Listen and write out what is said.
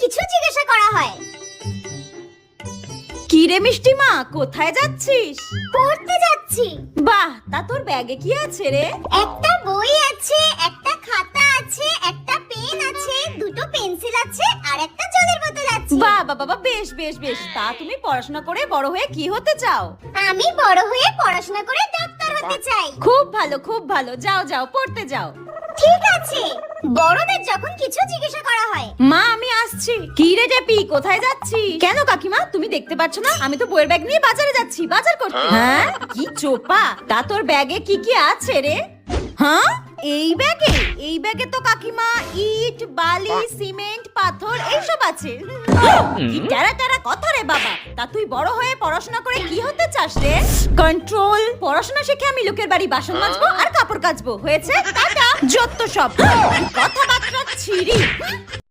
কিছু জিজ্ঞাসা করা হয়। কি রে মিষ্টি মা, কোথায় যাচ্ছিস? পড়তে যাচ্ছি। বাহ, তা তোর ব্যাগে কি আছে রে? একটা বই আছে, একটা খাতা আছে, একটা পেন আছে, দুটো পেন্সিল আছে আর একটা জলের বোতল আছে। বাহ বাহ বাহ, বেশ বেশ বেশ। তা তুমি পড়াশোনা করে বড় হয়ে কি হতে চাও? আমি বড় হয়ে পড়াশোনা করে ডাক্তার হতে চাই। খুব ভালো খুব ভালো, যাও যাও পড়তে যাও। ঠিক আছে, বড়দের যখন কিছু জিজ্ঞাসা করা হয়। মা আমি আসছি। কি রে জেপি, কোথায় যাচ্ছি? কেন কাকিমা, তুমি দেখতে পাচ্ছ না আমি তো বইয়ের ব্যাগ নিয়ে বাজারে যাচ্ছি, বাজার করতে। হ্যাঁ, কি চোপা। তা তোর ব্যাগে কি কি আছে রে? হ্যাঁ, এই ব্যাগে তো কাকিমা ইট, বালি, সিমেন্ট, পাথর এইসব আছে। কি টেরা টেরা কথা রে বাবা। তা তুই বড় হয়ে পড়াশোনা করে কি হতে চাস রে? কন্ট্রোল। পড়াশোনা শিখে আমি লোকের বাড়ি বাসন মাজবো আর কাপড় কাচবো, হয়েছে? টাটা। যত সব কথাবার্তা ছিরি।